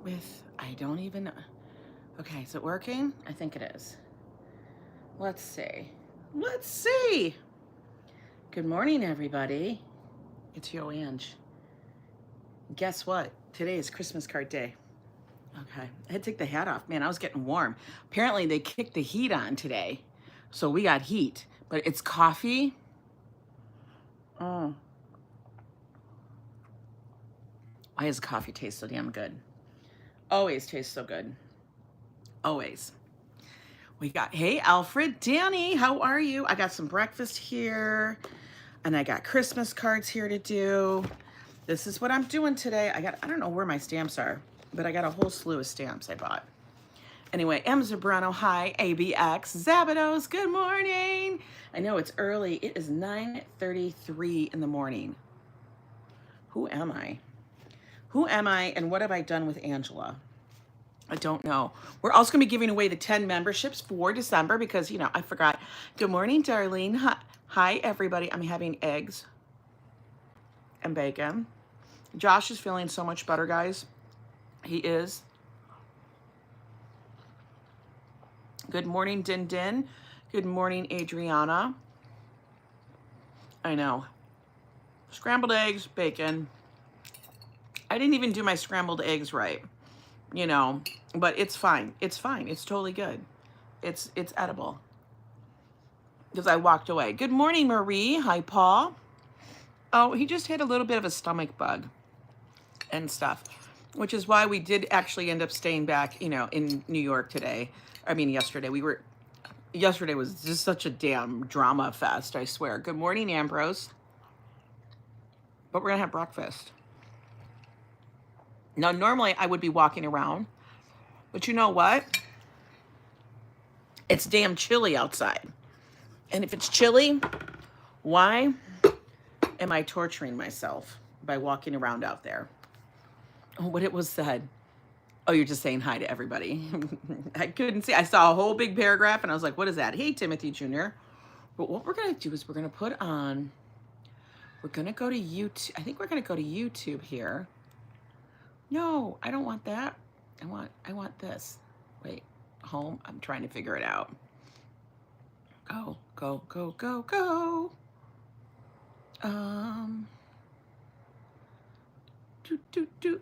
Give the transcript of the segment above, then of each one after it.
with, I don't even know. Okay, is it working? I think it is. Let's see. Let's see. Good morning, everybody. It's Yo Ange. Guess what? Today is Christmas card day. Okay, I had to take the hat off. Man, I was getting warm. Apparently they kicked the heat on today. So we got heat, but it's coffee. Oh. Why does coffee taste so damn good? Always tastes so good. Always. We got, hey, Alfred, Danny, how are you? I got some breakfast here, and I got Christmas cards here to do. This is what I'm doing today. I don't know where my stamps are, but I got a whole slew of stamps I bought. Anyway, M. Zambrano, hi, ABX, Szabados, good morning. I know it's early. It is 9:33 in the morning. Who am I? Who am I, and what have I done with Angela? I don't know. We're also going to be giving away the 10 memberships for December because, you know, I forgot. Good morning, Darlene. Hi, everybody. I'm having eggs and bacon. Josh is feeling so much better, guys. He is. Good morning, Din Din. Good morning, Adriana. I know. Scrambled eggs, bacon. I didn't even do my scrambled eggs right, you know, but it's fine. It's fine. It's totally good. It's edible. Because I walked away. Good morning, Marie. Hi, Paul. Oh, he just had a little bit of a stomach bug and stuff, which is why we did actually end up staying back, you know, in New York today. I mean, yesterday. Yesterday was just such a damn drama fest, I swear. Good morning, Ambrose. But we're going to have breakfast. Now, normally I would be walking around, but you know what? It's damn chilly outside. And if it's chilly, why am I torturing myself by walking around out there? Oh, what it was said. Oh, you're just saying hi to everybody. I couldn't see. I saw a whole big paragraph and I was like, what is that? Hey, Timothy Jr. But what we're going to do is we're going to put on, we're going to go to YouTube. I think we're going to go to YouTube here. No, I don't want that. I want this. Wait, home. I'm trying to figure it out. Go, go, go, go, go.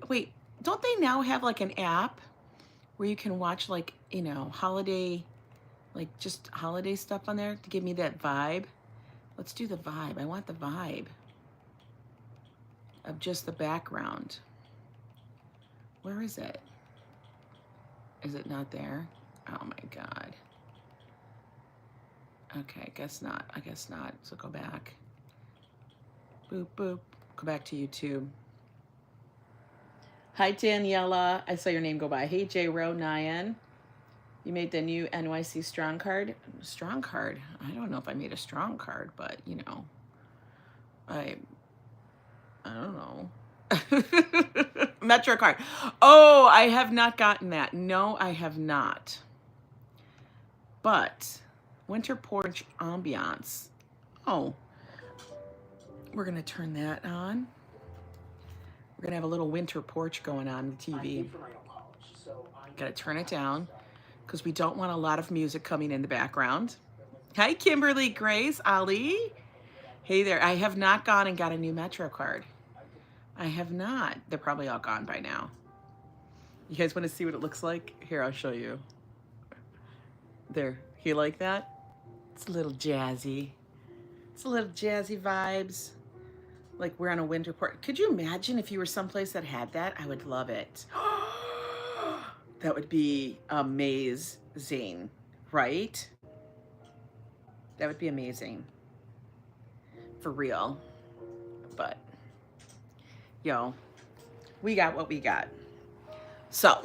Wait, don't they now have like an app where you can watch like, you know, holiday, like just holiday stuff on there to give me that vibe? Let's do the vibe. I want the vibe of just the background. Where is it? Is it not there? Oh my God. Okay, I guess not. I guess not. So go back. Boop, boop. Go back to YouTube. Hi, Daniela. I saw your name go by. Hey, J-Ro, Nyan. You made the new NYC strong card? Strong card? I don't know if I made a strong card, but, you know, I don't know. Metro card. Oh, I have not gotten that. No, I have not. But winter porch ambiance. Oh, we're going to turn that on. We're going to have a little winter porch going on the TV. Got to turn it down because we don't want a lot of music coming in the background. Hi, Kimberly, Grace, Ali. Hey there. I have not gone and got a new Metro card. I have not. They're probably all gone by now. You guys want to see what it looks like? Here, I'll show you. There. You like that? It's a little jazzy. It's a little jazzy vibes. Like we're on a winter port. Could you imagine if you were someplace that had that? I would love it. That would be amazing, right? That would be amazing. For real. But yo, we got what we got. So,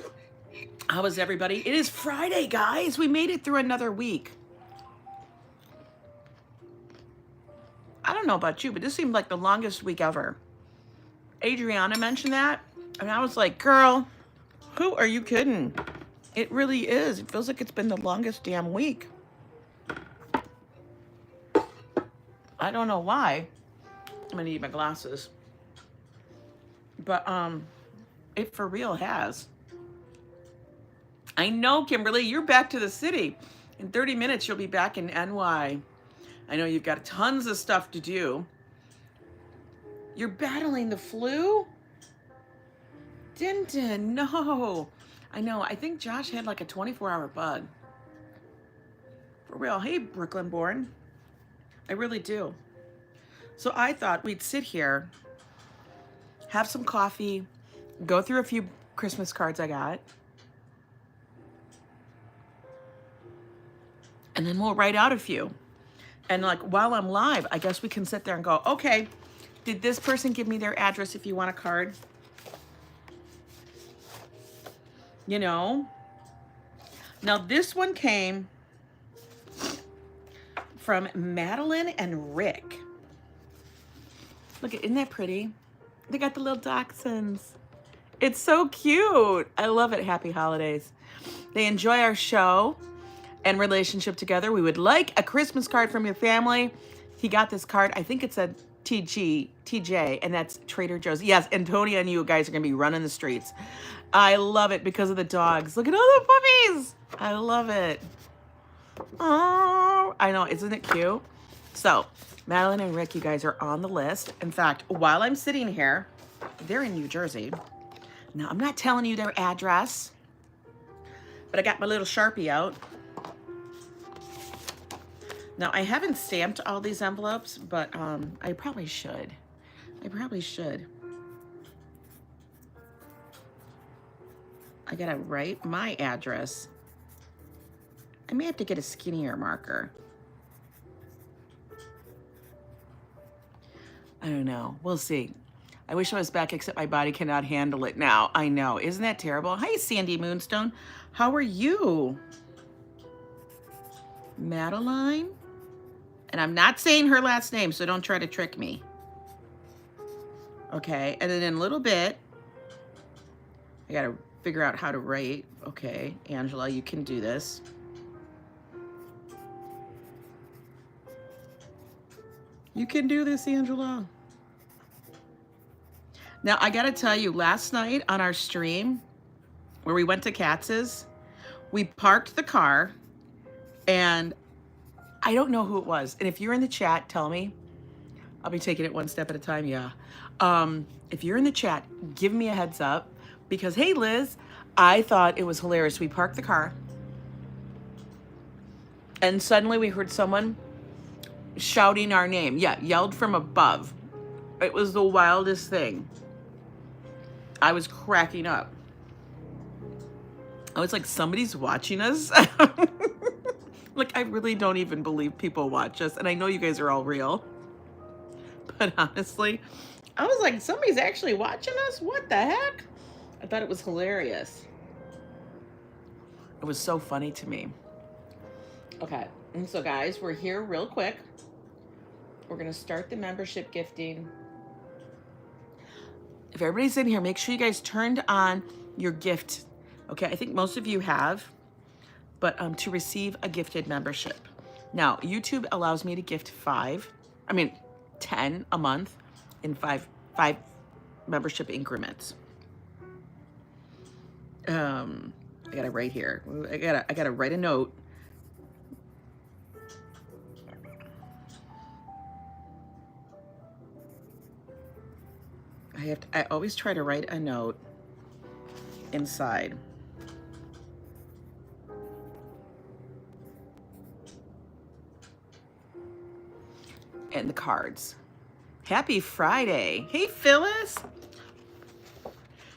how was everybody? It is Friday, guys. We made it through another week. I don't know about you, but this seemed like the longest week ever. Adriana mentioned that, and I was like, girl, who are you kidding? It really is. It feels like it's been the longest damn week. I don't know why. I'm gonna need my glasses. But it for real has. I know, Kimberly, you're back to the city. In 30 minutes, you'll be back in NY. I know you've got tons of stuff to do. You're battling the flu? Dinton, no. I know, I think Josh had like a 24-hour bug. For real. Hey, Brooklyn born. I really do. So I thought we'd sit here, have some coffee, go through a few Christmas cards I got, and then we'll write out a few. And like while I'm live, I guess we can sit there and go, okay, did this person give me their address if you want a card? You know? Now this one came from Madeline and Rick. Look, isn't that pretty? They got the little dachshunds. It's so cute. I love it. Happy holidays. They enjoy our show and relationship together. We would like a Christmas card from your family. He got this card. I think it said TJ, and that's Trader Joe's. Yes, Antonia and you guys are going to be running the streets. I love it because of the dogs. Look at all the puppies. I love it. Oh, I know. Isn't it cute? So, Madeline and Rick, you guys are on the list. In fact, while I'm sitting here, they're in New Jersey. Now, I'm not telling you their address, but I got my little Sharpie out. Now, I haven't stamped all these envelopes, but I probably should. I probably should. I gotta write my address. I may have to get a skinnier marker. I don't know. We'll see. I wish I was back, except my body cannot handle it now. I know. Isn't that terrible? Hi, Sandy Moonstone. How are you? Madeline? And I'm not saying her last name, so don't try to trick me. Okay, and then in a little bit, I gotta figure out how to write. Okay, Angela, you can do this. You can do this, Angela. Now, I gotta tell you, last night on our stream, where we went to Katz's, we parked the car, and I don't know who it was. And if you're in the chat, tell me. I'll be taking it one step at a time, yeah. If you're in the chat, give me a heads up. Because, hey, Liz, I thought it was hilarious. We parked the car, and suddenly we heard someone shouting our name. Yeah, yelled from above. It was the wildest thing. I was cracking up. I was like, somebody's watching us? Like, I really don't even believe people watch us. And I know you guys are all real. But honestly, I was like, somebody's actually watching us? What the heck? I thought it was hilarious. It was so funny to me. Okay, and so guys, we're here real quick. We're gonna start the membership gifting. If everybody's in here, make sure you guys turned on your gift. Okay, I think most of you have, but to receive a gifted membership. Now, YouTube allows me to gift 10 a month in five membership increments. I gotta write here. I gotta write a note. I always try to write a note inside. And the cards. Happy Friday. Hey, Phyllis.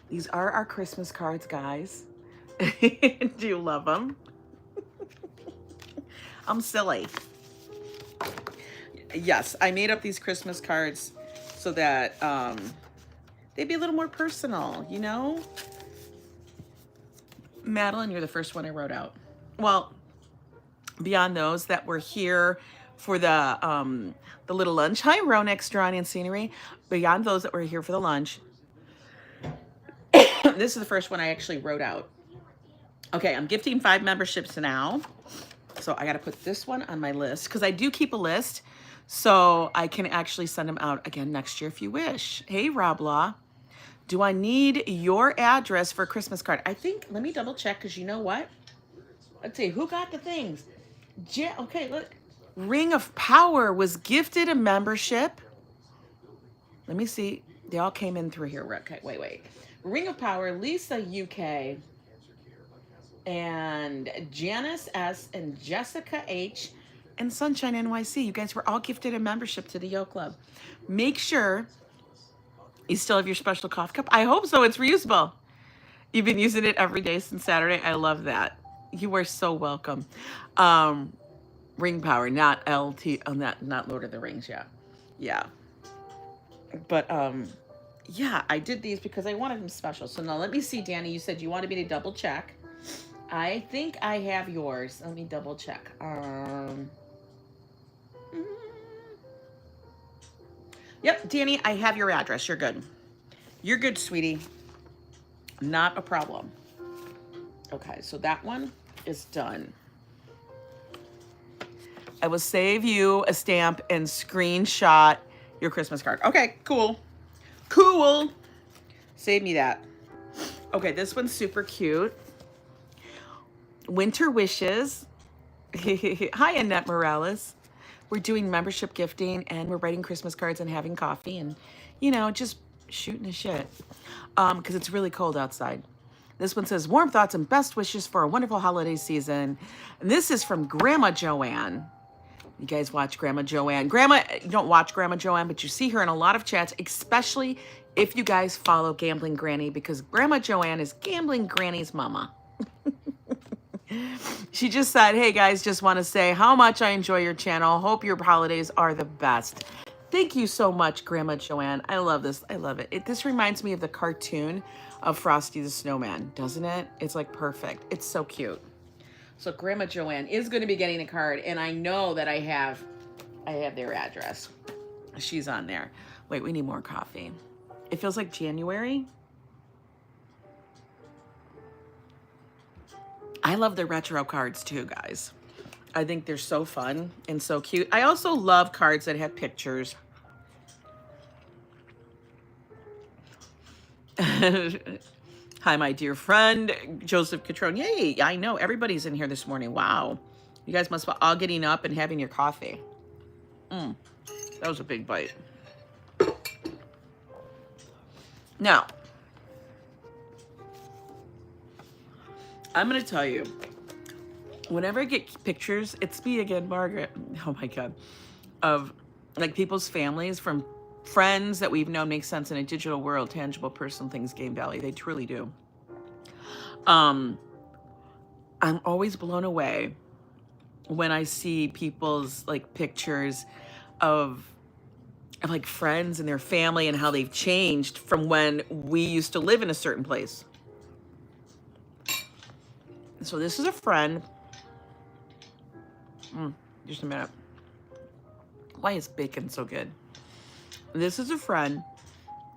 These are our Christmas cards, guys. Do you love them? I'm silly. Yes, I made up these Christmas cards so that they'd be a little more personal, you know? Madeline, you're the first one I wrote out. Well, beyond those that were here for the little lunch. Hi, Ronex, Drawing and Scenery. Beyond those that were here for the lunch, this is the first one I actually wrote out. Okay, I'm gifting 5 memberships now. So I got to put this one on my list because I do keep a list so I can actually send them out again next year if you wish. Hey, Rob Law. Do I need your address for a Christmas card? I think, let me double check, because you know what? Let's see, who got the things? Okay, look. Ring of Power was gifted a membership. Let me see. They all came in through here. Okay, wait. Ring of Power, Lisa UK, and Janice S, and Jessica H, and Sunshine NYC. You guys were all gifted a membership to the Yo Club. Make sure you still have your special coffee cup. I hope so. It's reusable. You've been using it every day since Saturday. I love that. You are so welcome. Ring Power, not LT, not Lord of the Rings. Yeah. But yeah, I did these because I wanted them special. So now let me see, Danny. You said you wanted me to double check. I think I have yours. Let me double check. Yep, Danny, I have your address. You're good. You're good, sweetie. Not a problem. Okay, so that one is done. I will save you a stamp and screenshot your Christmas card. Okay, cool. Cool. Save me that. Okay, this one's super cute. Winter Wishes. Hi, Annette Morales. We're doing membership gifting and we're writing Christmas cards and having coffee and, you know, just shooting the shit. Because it's really cold outside. This one says, warm thoughts and best wishes for a wonderful holiday season. And this is from Grandma Joanne. You guys watch Grandma Joanne. You don't watch Grandma Joanne, but you see her in a lot of chats, especially if you guys follow Gambling Granny, because Grandma Joanne is Gambling Granny's mama. She just said, hey guys, just want to say how much I enjoy your channel. Hope your holidays are the best. Thank you so much, Grandma Joanne. I love this. I love it. This reminds me of the cartoon of Frosty the Snowman, doesn't it? It's like perfect. It's so cute. So Grandma Joanne is going to be getting a card, and I know that I have their address. She's on there. Wait, we need more coffee. It feels like January. I love the retro cards too, guys. I think they're so fun and so cute. I also love cards that have pictures. Hi, my dear friend, Joseph Catrone. Yay, I know everybody's in here this morning. Wow. You guys must be all getting up and having your coffee. That was a big bite. Now, I'm going to tell you, whenever I get pictures, it's me again, Margaret. Oh my God. Of like people's families from friends that we've known make sense in a digital world, tangible personal things, game value. They truly do. I'm always blown away when I see people's like pictures of like friends and their family and how they've changed from when we used to live in a certain place. So this is a friend. Just a minute. Why is bacon so good? This is a friend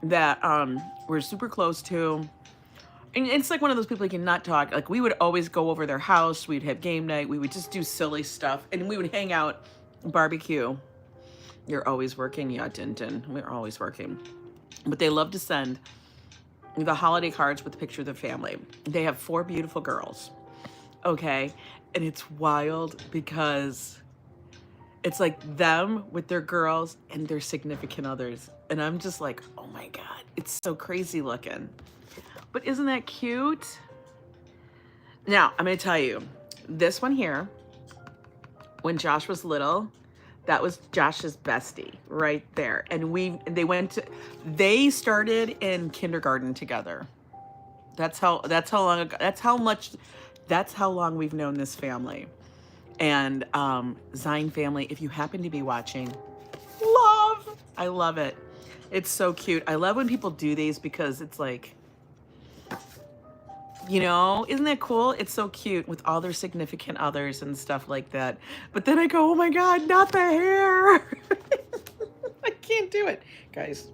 that we're super close to. And it's like one of those people you cannot talk. Like we would always go over their house. We'd have game night. We would just do silly stuff. And we would hang out, barbecue. You're always working? Yeah, Tintin. We're always working. But they love to send the holiday cards with a picture of their family. They have 4 beautiful girls. Okay? And it's wild because it's like them with their girls and their significant others. And I'm just like, oh my God, it's so crazy looking. But isn't that cute? Now, I'm going to tell you, this one here, when Josh was little, that was Josh's bestie right there. And they started in kindergarten together. That's how long ago, that's how long we've known this family. And Zine family, if you happen to be watching, I love it. It's so cute. I love when people do these because it's like, you know, isn't that cool? It's so cute with all their significant others and stuff like that. But then I go, oh my God, not the hair. I can't do it. Guys,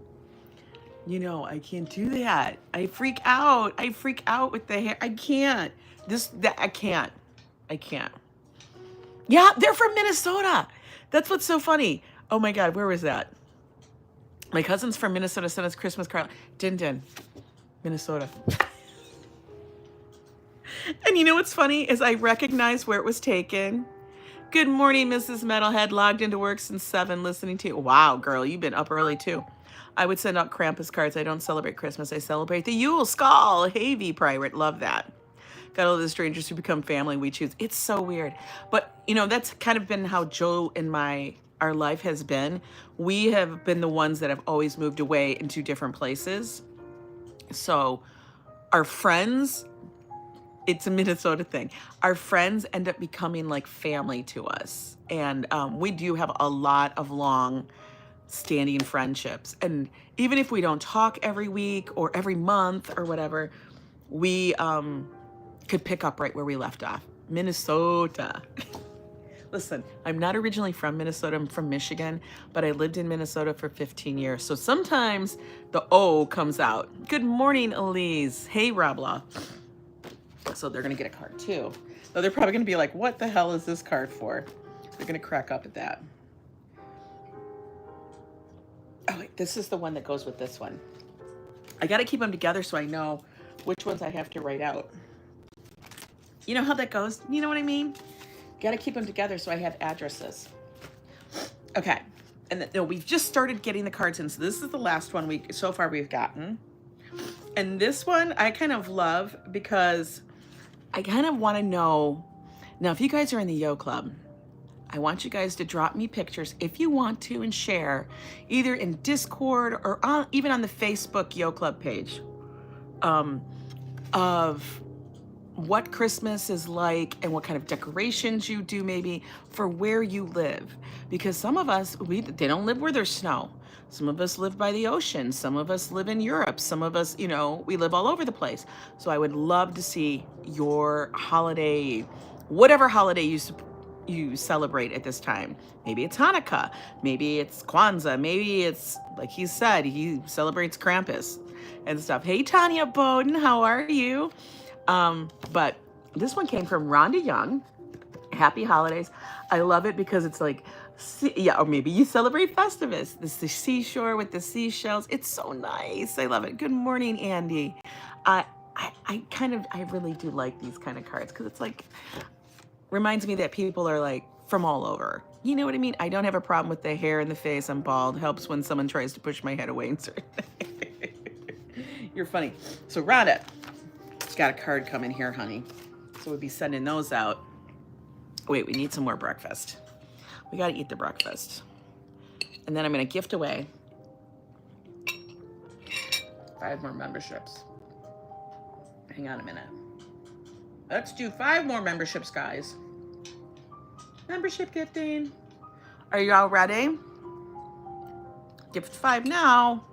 you know, I can't do that. I freak out. I freak out with the hair. I can't. I can't. Yeah, they're from Minnesota. That's what's so funny. Oh my God, where was that? My cousin's from Minnesota sent us Christmas card. Din. Minnesota. And you know what's funny is I recognize where it was taken. Good morning, Mrs. Metalhead. Logged into work since 7, listening to you. Wow, girl, you've been up early too. I would send out Krampus cards. I don't celebrate Christmas. I celebrate the Yule Skull. Havy Pirate. Love that. Got all the strangers who become family we choose. It's so weird. But, you know, that's kind of been how Joe and our life has been. We have been the ones that have always moved away into different places. So our friends, it's a Minnesota thing. Our friends end up becoming like family to us. And we do have a lot of long standing friendships. And even if we don't talk every week or every month or whatever, we could pick up right where we left off. Minnesota. Listen, I'm not originally from Minnesota. I'm from Michigan, but I lived in Minnesota for 15 years. So sometimes the O comes out. Good morning, Elise. Hey, Rabla. So they're going to get a card too. Though they're probably going to be like, what the hell is this card for? They're going to crack up at that. Oh, wait, this is the one that goes with this one. I got to keep them together so I know which ones I have to write out. You know how that goes? You know what I mean? Got to keep them together so I have addresses. Okay. And no, we've just started getting the cards in. So this is the last one so far we've gotten. And this one I kind of love because I kind of want to know. Now, if you guys are in the Yo Club, I want you guys to drop me pictures if you want to and share either in Discord or even on the Facebook Yo Club page of what Christmas is like and what kind of decorations you do maybe for where you live. Because some of us, they don't live where there's snow. Some of us live by the ocean. Some of us live in Europe. Some of us, you know, we live all over the place. So I would love to see your holiday, whatever holiday you celebrate at this time. Maybe it's Hanukkah. Maybe it's Kwanzaa. Maybe it's, like he said, he celebrates Krampus and stuff. Hey, Tanya Bowden, how are you? But this one came from Rhonda Young. Happy holidays. I love it because it's like, yeah, or maybe you celebrate Festivus. This is the seashore with the seashells. It's so nice. I love it. Good morning, Andy. I really do like these kind of cards because it's like, reminds me that people are like from all over. You know what I mean? I don't have a problem with the hair in the face. I'm bald. Helps when someone tries to push my head away and certain. You're funny. So Rhonda, it's got a card coming here, honey. So we'll be sending those out. Wait, we need some more breakfast. We got to eat the breakfast. And then I'm going to gift away 5 more memberships. Hang on a minute. Let's do 5 more memberships, guys. Membership gifting. Are you all ready? Gift 5 now.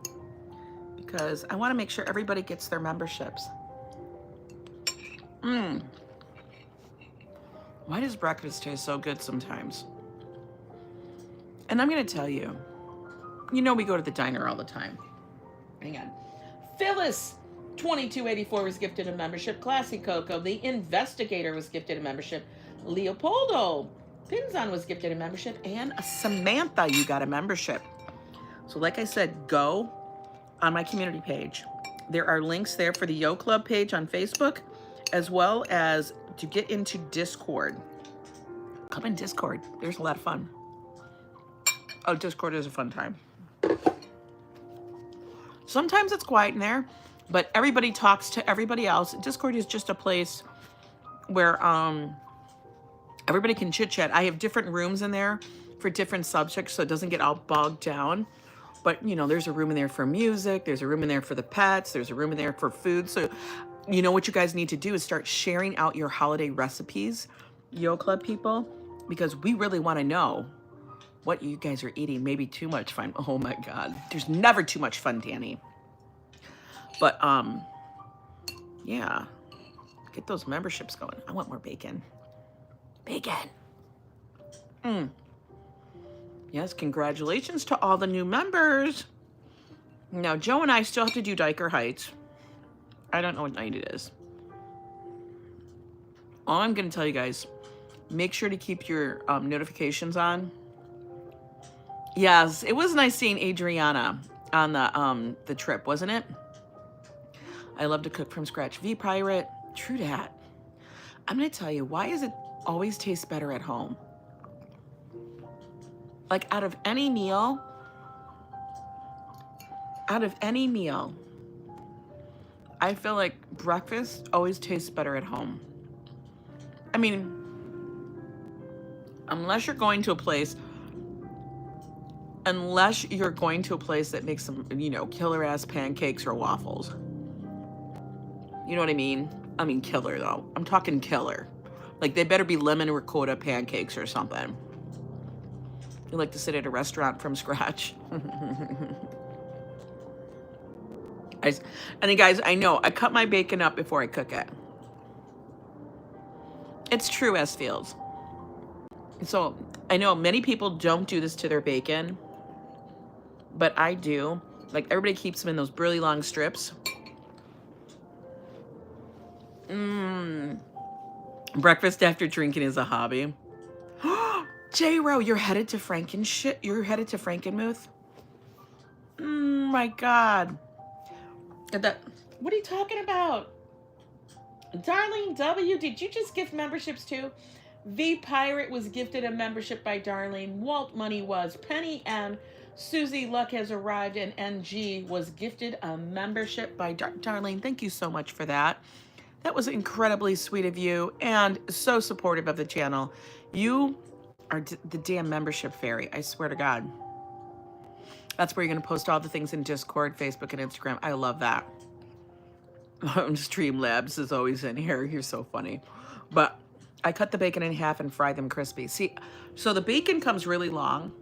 Because I want to make sure everybody gets their memberships. Why does breakfast taste so good sometimes? And I'm going to tell you, you know we go to the diner all the time. Hang on. Phyllis, 2284 was gifted a membership. Classy Coco, the Investigator was gifted a membership. Leopoldo, Pinzon was gifted a membership. And Samantha, you got a membership. So like I said, go on my community page. There are links there for the Yo Club page on Facebook, as well as to get into Discord. Come in Discord. There's a lot of fun. Oh, Discord is a fun time. Sometimes it's quiet in there, but everybody talks to everybody else. Discord is just a place where everybody can chit chat. I have different rooms in there for different subjects, so it doesn't get all bogged down. But you know, there's a room in there for music. There's a room in there for the pets. There's a room in there for food. So you know what you guys need to do is start sharing out your holiday recipes, Yo Club people, because we really want to know what you guys are eating. Maybe too much fun. Oh my God. There's never too much fun, Danny. But, yeah. Get those memberships going. I want more bacon. Bacon. Yes, congratulations to all the new members. Now, Joe and I still have to do Diker Heights. I don't know what night it is. All I'm going to tell you guys, make sure to keep your notifications on. Yes, it was nice seeing Adriana on the trip, wasn't it? I love to cook from scratch. V-Pirate, true that. I'm gonna tell you, why does it always taste better at home? Like out of any meal, I feel like breakfast always tastes better at home. I mean, unless you're going to a place that makes some, you know, killer ass pancakes or waffles. You know what I mean? I mean killer though. I'm talking killer. Like they better be lemon ricotta pancakes or something. You like to sit at a restaurant from scratch. And then guys, I know I cut my bacon up before I cook it. It's true, S Fields. So I know many people don't do this to their bacon, but I do. Like everybody keeps them in those really long strips. Breakfast after drinking is a hobby. J-Ro, you're headed to You're headed to Frankenmuth? My God. What are you talking about? Darlene W, did you just gift memberships too? V-Pirate was gifted a membership by Darlene. Walt Money was. Penny and Susie Luck has arrived, and NG was gifted a membership by Darlene. Thank you so much for that. That was incredibly sweet of you and so supportive of the channel. You are the damn membership fairy, I swear to God. That's where you're going to post all the things in Discord, Facebook, and Instagram. I love that. Streamlabs is always in here. You're so funny. But I cut the bacon in half and fry them crispy. See, so the bacon comes really long.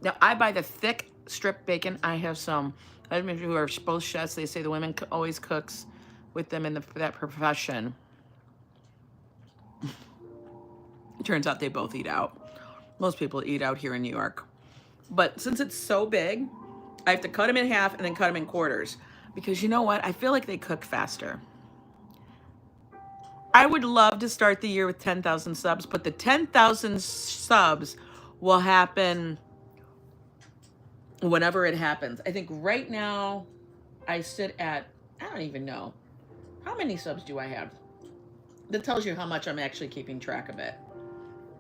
Now, I buy the thick strip bacon. I have some husbands who are both chefs. They say the women always cooks with them in that profession. Turns out they both eat out. Most people eat out here in New York. But since it's so big, I have to cut them in half and then cut them in quarters. Because you know what? I feel like they cook faster. I would love to start the year with 10,000 subs, but the 10,000 subs will happen whenever it happens. I think right now I sit at, I don't even know. How many subs do I have? That tells you how much I'm actually keeping track of it.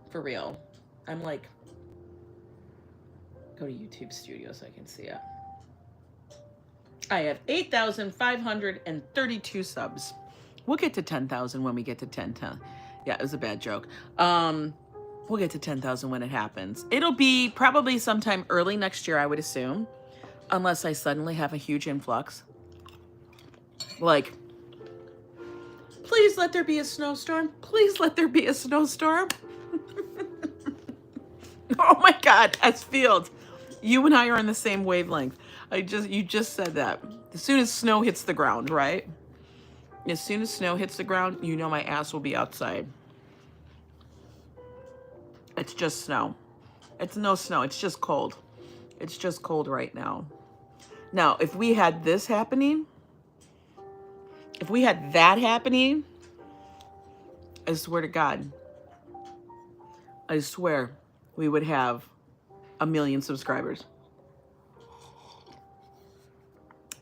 For real. I'm like, go to YouTube Studio so I can see it. I have 8,532 subs. We'll get to 10,000 when we get to 10,000. Yeah, it was a bad joke. We'll get to 10,000 when it happens. It'll be probably sometime early next year, I would assume. Unless I suddenly have a huge influx. Like, please let there be a snowstorm. Please let there be a snowstorm. Oh my God, S Fields. You and I are on the same wavelength. You just said that. As soon as snow hits the ground, right? As soon as snow hits the ground, you know my ass will be outside. It's just snow. It's no snow. It's just cold. It's just cold right now. Now, if we had this happening, if we had that happening, I swear to God, I swear we would have 1 million subscribers.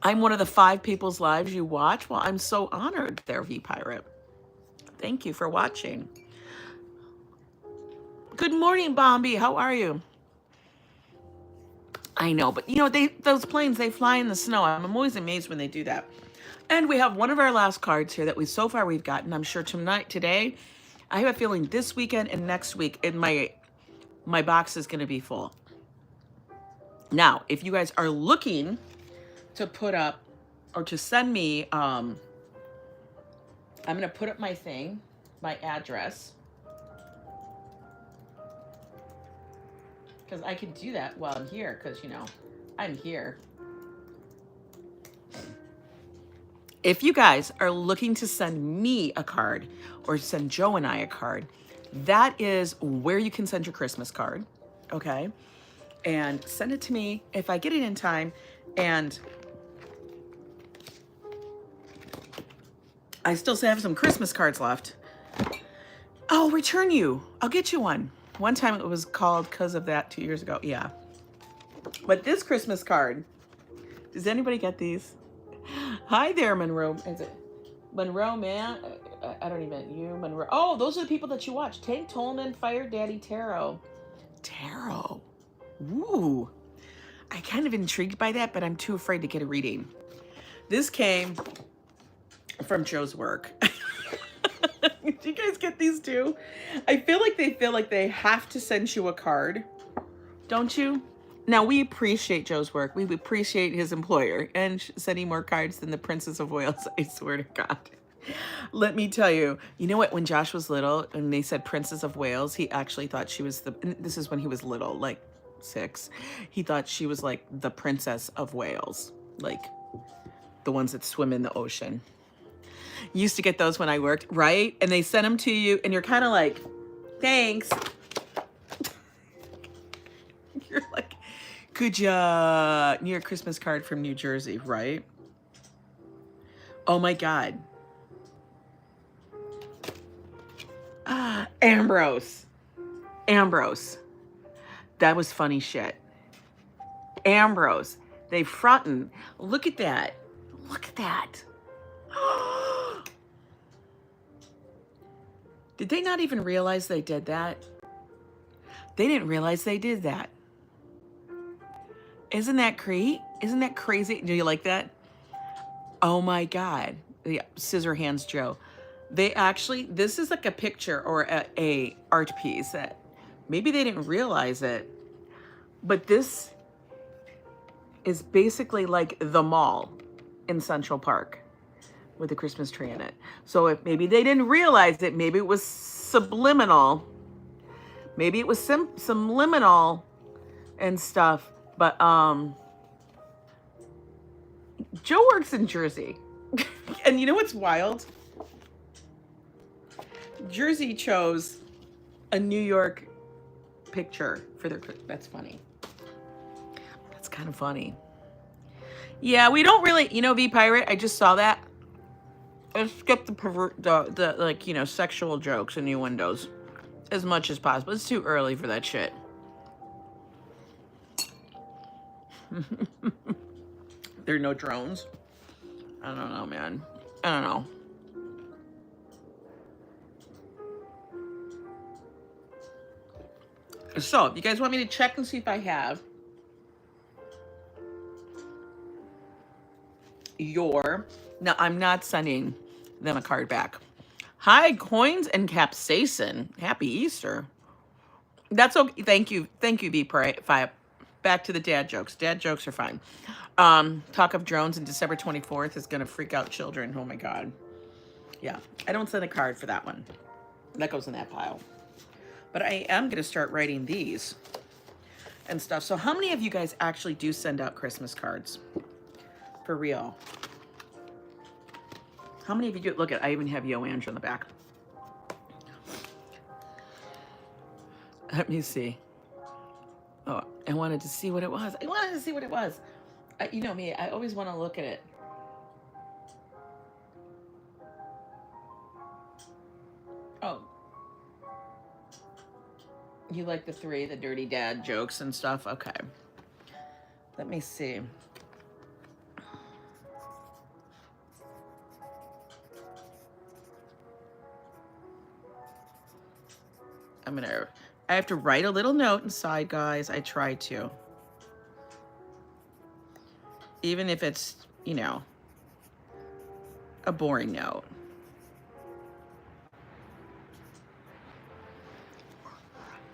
I'm one of the 5 people's lives you watch. Well, I'm so honored there, V-Pirate. Thank you for watching. Good morning, Bombi. How are you? I know, but you know, those planes, they fly in the snow. I'm always amazed when they do that. And we have one of our last cards here that so far we've gotten. I'm sure today, I have a feeling this weekend and next week, my box is going to be full. Now, if you guys are looking to put up or to send me, I'm going to put up my thing, my address. Because I can do that while I'm here, because, you know, I'm here. If you guys are looking to send me a card or send Joe and I a card, that is where you can send your Christmas card, okay? And send it to me if I get it in time. And I still have some Christmas cards left. I'll return you. I'll get you one. One time it was called because of that 2 years ago. Yeah. But this Christmas card Does anybody get these? Hi there, Monroe. Is it Monroe, man? I don't even, you, Monroe. Oh, those are the people that you watch. Tank Tolman, Fire Daddy, Tarot. Tarot. Ooh. I'm kind of intrigued by that, but I'm too afraid to get a reading. This came from Joe's work. Do you guys get these too? I feel like they have to send you a card. Don't you? Now, we appreciate Joe's work. We appreciate his employer and sending more cards than the Princess of Wales. I swear to God. Let me tell you, you know what? When Josh was little and they said Princess of Wales, he actually thought she was this is when he was little, like 6. He thought she was like the Princess of Wales, like the ones that swim in the ocean. Used to get those when I worked, right? And they sent them to you and you're kind of like, thanks. You're like, could you, near a Christmas card from New Jersey, right? Oh my God. Ambrose. That was funny shit. Ambrose. They frontin'. Look at that. Look at that. Did they not even realize they did that? They didn't realize they did that. Isn't that crazy? Do you like that? Oh my God. Yeah, scissor hands Joe. They actually, this is like a picture or a art piece that maybe they didn't realize it, but this is basically like the mall in Central Park with a Christmas tree in it. So if maybe they didn't realize it, maybe it was subliminal, maybe it was subliminal and stuff, but Joe works in Jersey. And you know what's wild? Jersey chose a New York picture for their, that's funny. That's kind of funny. Yeah, we don't really, you know, V-Pirate, I just saw that. I skipped the like, you know, sexual jokes in innuendos as much as possible. It's too early for that shit. There are no drones. I don't know, man. I don't know. So, if you guys want me to check and see if I have your... No, I'm not sending them a card back. Hi, Coins and Capsaicin. Happy Easter. That's okay. Thank you. Thank you, V5. Back to the dad jokes. Dad jokes are fine. Talk of drones on December 24th is going to freak out children. Oh, my God. Yeah. I don't send a card for that one. That goes in that pile. But I am going to start writing these and stuff. So how many of you guys actually do send out Christmas cards? For real. How many of you do? Look at, I even have Yo Ang on the back. Let me see. Oh, I wanted to see what it was. You know me, I always want to look at it. Oh. You like the 3, the dirty dad jokes and stuff? Okay. Let me see. I have to write a little note inside, guys. I try to. Even if it's, you know, a boring note.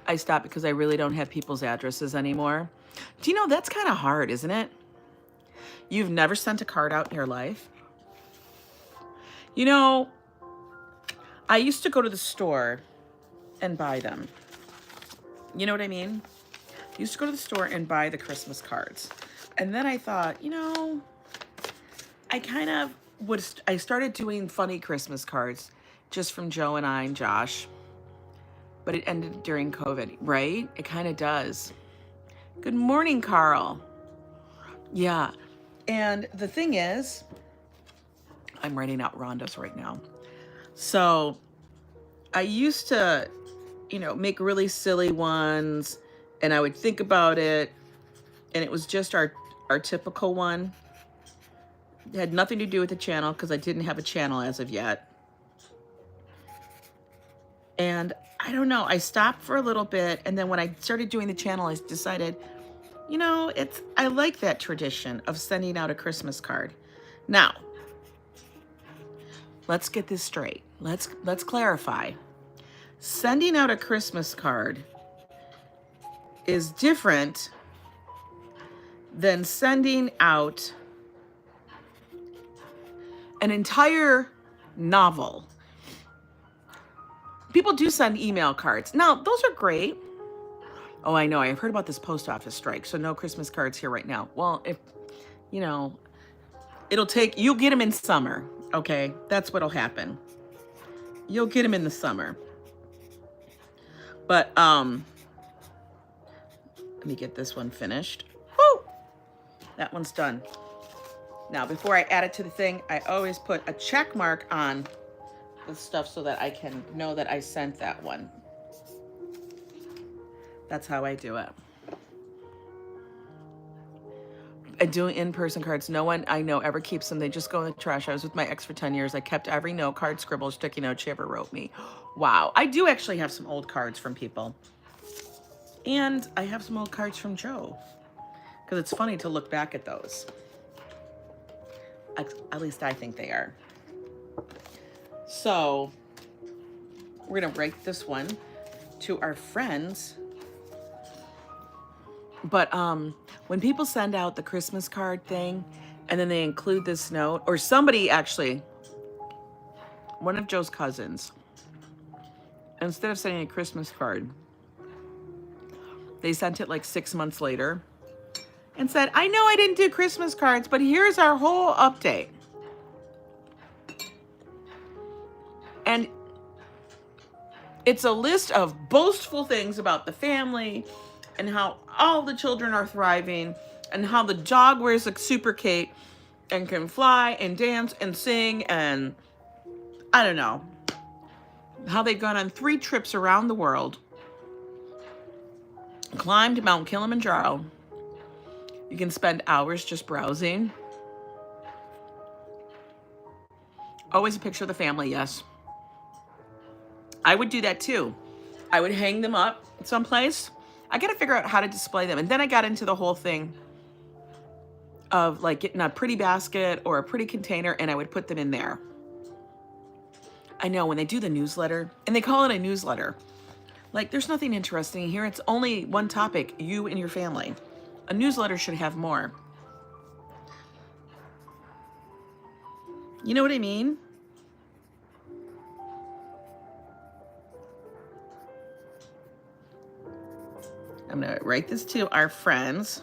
I stopped because I really don't have people's addresses anymore. Do you know, that's kind of hard, isn't it? You've never sent a card out in your life? You know, I used to go to the store and buy them. You know what I mean? I used to go to the store and buy the Christmas cards. And then I thought, you know, I kind of would, I started doing funny Christmas cards just from Joe and I and Josh. But it ended during COVID, right? It kind of does. Good morning, Carl. Yeah. And the thing is, I'm writing out Rhonda's right now. So I used to, you know, make really silly ones and I would think about it and it was just our typical one. It had nothing to do with the channel because I didn't have a channel as of yet. And I don't know, I stopped for a little bit, and then when I started doing the channel, I decided, you know, I like that tradition of sending out a Christmas card. Now, let's get this straight. Let's clarify. Sending out a Christmas card is different than sending out an entire novel. People do send email cards. Now, those are great. Oh, I know. I've heard about this post office strike, so no Christmas cards here right now. Well, if, you know, you'll get them in summer, okay? That's what'll happen. You'll get them in the summer. But, let me get this one finished. Woo! That one's done. Now, before I add it to the thing, I always put a check mark on the stuff so that I can know that I sent that one. That's how I do it. I do in-person cards. No one I know ever keeps them. They just go in the trash. I was with my ex for 10 years. I kept every note, card, scribble, sticky note she ever wrote me. Wow. I do actually have some old cards from people. And I have some old cards from Joe. Because it's funny to look back at those. At least I think they are. So, we're going to write this one to our friends. But when people send out the Christmas card thing, and then they include this note, or somebody actually, one of Joe's cousins, instead of sending a Christmas card, they sent it like 6 months later and said, I know I didn't do Christmas cards, but here's our whole update. And it's a list of boastful things about the family and how all the children are thriving and how the dog wears a super cape and can fly and dance and sing and I don't know. How they've gone on 3 trips around the world, climbed Mount Kilimanjaro. You can spend hours just browsing. Always a picture of the family, yes. I would do that too. I would hang them up someplace. I got to figure out how to display them. And then I got into the whole thing of like getting a pretty basket or a pretty container and I would put them in there. I know when they do the newsletter and they call it a newsletter, like there's nothing interesting here. It's only one topic, you and your family. A newsletter should have more. You know what I mean? I'm going to write this to our friends.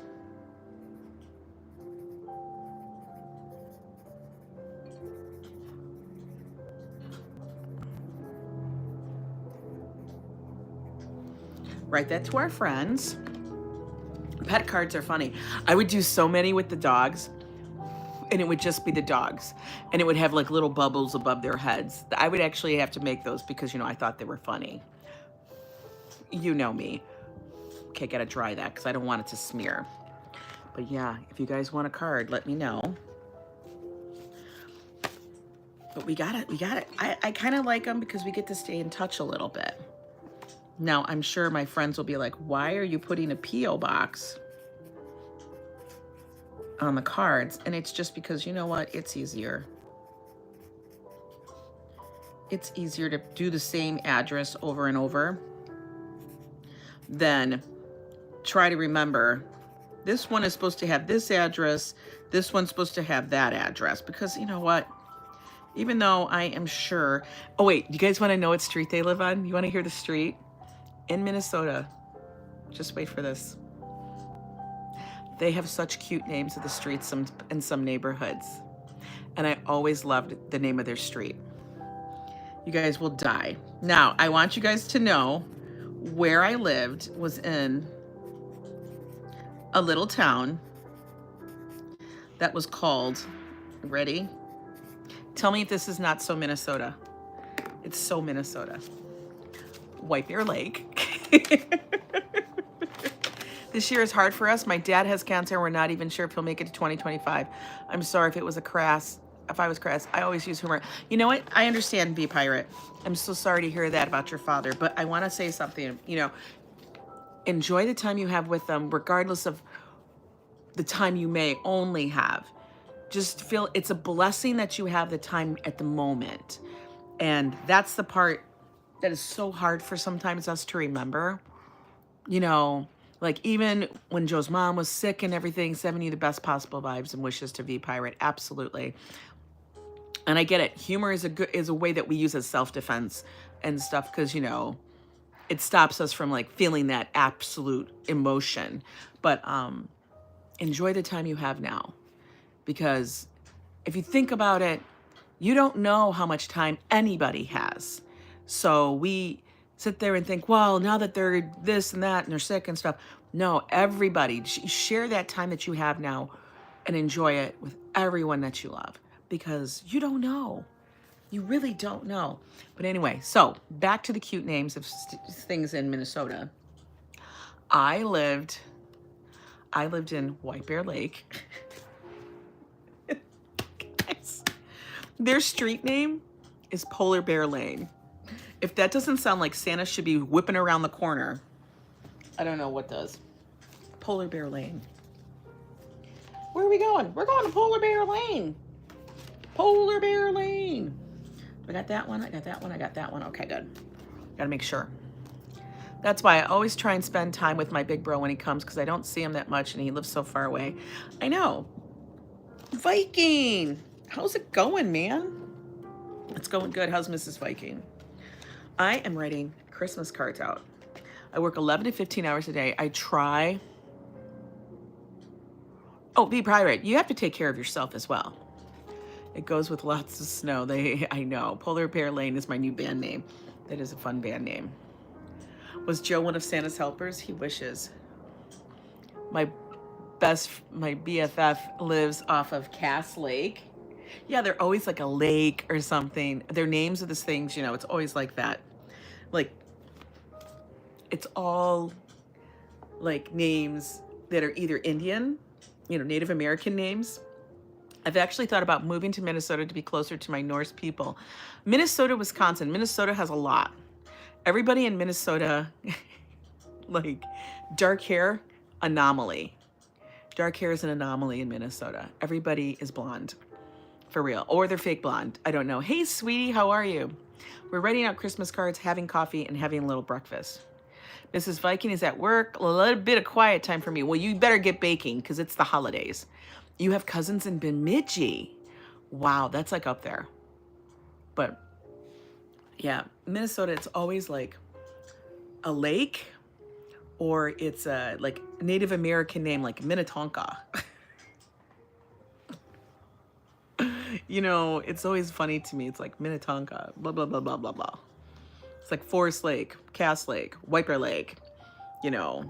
Write that to our friends. Pet cards are funny. I would do so many with the dogs, and it would just be the dogs. And it would have like little bubbles above their heads. I would actually have to make those because, you know, I thought they were funny. You know me. Okay, gotta dry that because I don't want it to smear. But yeah, if you guys want a card, let me know. But we got it. I kind of like them because we get to stay in touch a little bit. Now, I'm sure my friends will be like, why are you putting a P.O. box on the cards? And it's just because, you know what? It's easier. It's easier to do the same address over and over than try to remember this one is supposed to have this address, this one's supposed to have that address, because you know what, even though I am sure, oh wait, you guys want to know what street they live on? You want to hear the street? In Minnesota, just wait for this. They have such cute names of the streets in some neighborhoods, and I always loved the name of their street. You guys will die. Now, I want you guys to know where I lived was in a little town that was called, ready? Tell me if this is not so Minnesota. It's so Minnesota. White Bear Lake. This year is hard for us. My dad has cancer. We're not even sure if he'll make it to 2025. I'm sorry if it was if I was crass. I always use humor. You know what? I understand, V Pirate. I'm so sorry to hear that about your father, but I want to say something. You know, enjoy the time you have with them, regardless of the time you may only have. Just feel it's a blessing that you have the time at the moment. And that's the part that is so hard for sometimes us to remember. You know, like even when Joe's mom was sick and everything, sending you the best possible vibes and wishes to V Pirate. Absolutely. And I get it. Humor is a way that we use as self-defense and stuff because, you know, it stops us from like feeling that absolute emotion. But enjoy the time you have now, because if you think about it, you don't know how much time anybody has. So we sit there and think, well, now that they're this and that and they're sick and stuff. No, everybody share that time that you have now and enjoy it with everyone that you love, because you don't know. You really don't know. But anyway, so back to the cute names of things in Minnesota. I lived in White Bear Lake. Their street name is Polar Bear Lane. If that doesn't sound like Santa should be whipping around the corner, I don't know what does. Polar Bear Lane. Where are we going? We're going to Polar Bear Lane. Polar Bear Lane. I got that one. I got that one. I got that one. Okay, good. Got to make sure. That's why I always try and spend time with my big bro when he comes, because I don't see him that much and he lives so far away. I know. Viking. How's it going, man? It's going good. How's Mrs. Viking? I am writing Christmas cards out. I work 11 to 15 hours a day. I try. Oh, be pirate. You have to take care of yourself as well. It goes with lots of snow. I know. Polar Bear Lane is my new band name. That is a fun band name. Was Joe one of Santa's helpers? He wishes. My BFF lives off of Cass Lake. Yeah, they're always like a lake or something. Their names of these things, you know, it's always like that. Like, it's all like names that are either Indian, you know, Native American names. I've actually thought about moving to Minnesota to be closer to my Norse people. Minnesota, Wisconsin. Minnesota has a lot. Everybody in Minnesota, like dark hair, anomaly. Dark hair is an anomaly in Minnesota. Everybody is blonde, for real. Or they're fake blonde. I don't know. Hey, sweetie, how are you? We're writing out Christmas cards, having coffee, and having a little breakfast. Mrs. Viking is at work. A little bit of quiet time for me. Well, you better get baking because it's the holidays. You have cousins in Bemidji. Wow, that's like up there. But yeah, Minnesota, it's always like a lake, or it's a like Native American name like Minnetonka. You know, it's always funny to me. It's like Minnetonka, blah, blah, blah, blah, blah, blah. It's like Forest Lake, Cass Lake, White Bear Lake, you know,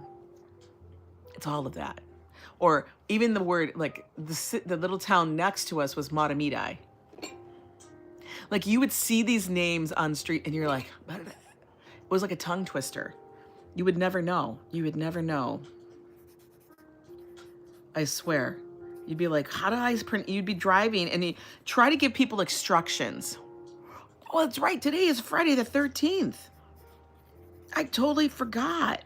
it's all of that. Or even the word, like the little town next to us was Matamidi. Like you would see these names on the street and you're like, it was like a tongue twister. You would never know. You would never know. I swear. You'd be like, how do I print? You'd be driving and you try to give people instructions. Oh, that's right. Today is Friday the 13th. I totally forgot.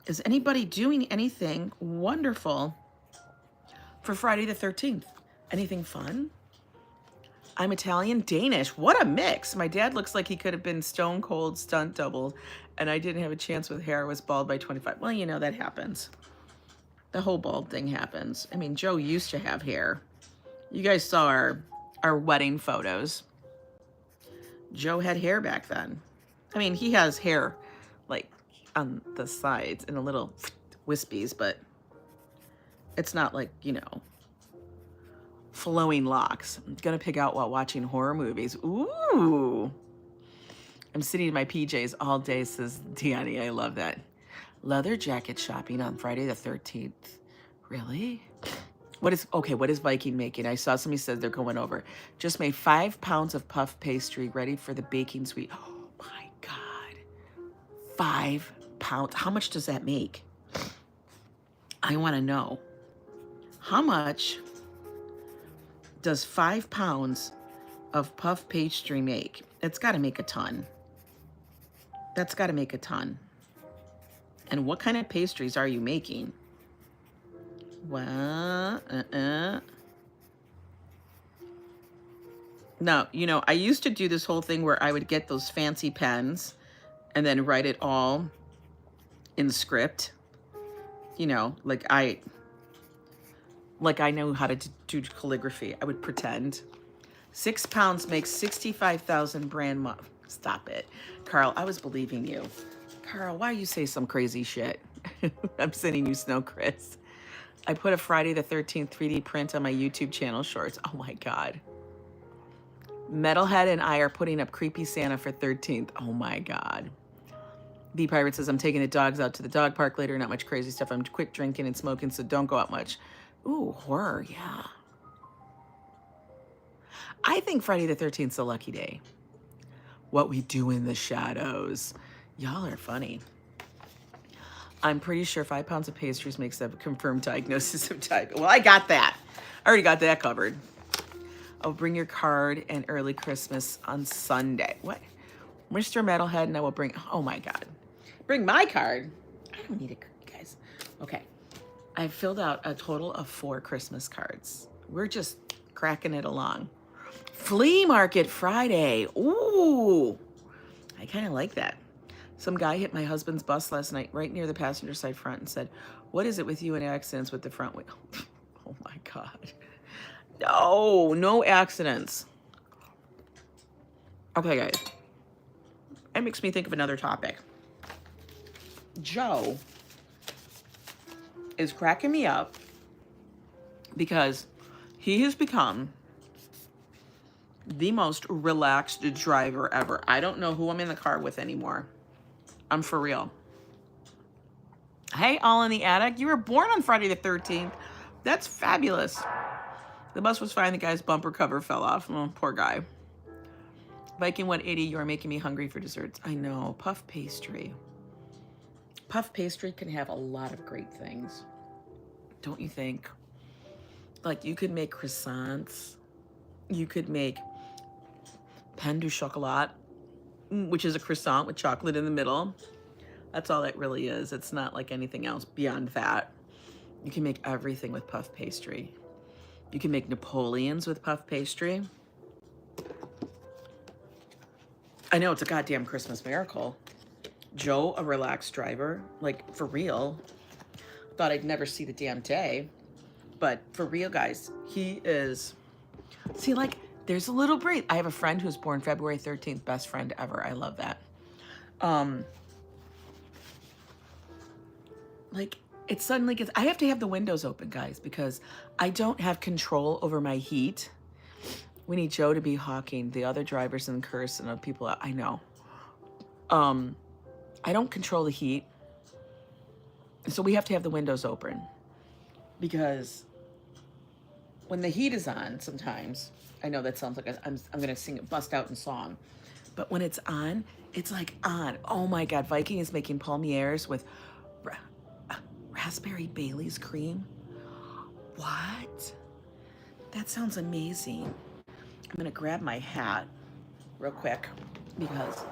Is anybody doing anything wonderful for Friday the 13th? Anything fun? I'm Italian, Danish. What a mix. My dad looks like he could have been stone cold stunt double, and I didn't have a chance with hair. I was bald by 25. Well, you know, that happens. The whole bald thing happens. I mean, Joe used to have hair. You guys saw our wedding photos. Joe had hair back then. I mean, he has hair like on the sides and a little wispies, but it's not like, you know, flowing locks. I'm gonna pig out while watching horror movies. Ooh. I'm sitting in my PJs all day, says Deannie. I love that. Leather jacket shopping on Friday the 13th. Really? What is Viking making? I saw somebody said they're going over. Just made 5 pounds of puff pastry ready for the baking suite. Oh my God. 5 pounds. How much does that make? I want to know, how much does 5 pounds of puff pastry make? It's got to make a ton. That's got to make a ton. And what kind of pastries are you making? Well, No, you know, I used to do this whole thing where I would get those fancy pens and then write it all in script. You know, like I know how to do calligraphy. I would pretend. 6 pounds makes 65,000 brand month. Stop it. Carl, I was believing you. Carl, why you say some crazy shit? I'm sending you snow, Chris. I put a Friday the 13th 3D print on my YouTube channel shorts. Oh my God. Metalhead and I are putting up Creepy Santa for 13th. Oh my God. The Pirate says, I'm taking the dogs out to the dog park later. Not much crazy stuff. I'm quick drinking and smoking, so don't go out much. Ooh, horror, yeah. I think Friday the 13th is a lucky day. What we do in the shadows. Y'all are funny. I'm pretty sure 5 pounds of pastries makes a confirmed diagnosis of diabetes. Well, I got that. I already got that covered. I'll bring your card and early Christmas on Sunday. What? Mr. Metalhead, and I will bring, oh my God. Bring my card? I don't need it, guys. Okay. I filled out a total of 4 Christmas cards. We're just cracking it along. Flea Market Friday. Ooh. I kind of like that. Some guy hit my husband's bus last night right near the passenger side front and said, what is it with you and accidents with the front wheel? Oh my God. No, no accidents. Okay, guys. That makes me think of another topic. Joe is cracking me up because he has become the most relaxed driver ever. I don't know who I'm in the car with anymore. I'm for real. Hey, all in the attic. You were born on Friday the 13th. That's fabulous. The bus was fine. The guy's bumper cover fell off. Oh, poor guy. Viking 180, you are making me hungry for desserts. I know. Puff pastry. Puff pastry can have a lot of great things. Don't you think? Like, you could make croissants. You could make pain du chocolat, which is a croissant with chocolate in the middle. That's all it really is. It's not like anything else beyond that. You can make everything with puff pastry. You can make Napoleons with puff pastry. I know, it's a goddamn Christmas miracle. Joe, a relaxed driver, like for real. Thought I'd never see the damn day. But for real, guys, he is... See, like, there's a little breathe. I have a friend who's born February 13th, best friend ever. I love that. Like, it suddenly gets... I have to have the windows open, guys, because I don't have control over my heat. We need Joe to be hawking the other drivers and curse and people. I know. I don't control the heat. So we have to have the windows open. Because when the heat is on, sometimes, I know that sounds like I'm going to sing it, bust out in song. But when it's on, it's like on. Oh my God, Viking is making palmiers with raspberry Bailey's cream. What? That sounds amazing. I'm going to grab my hat real quick because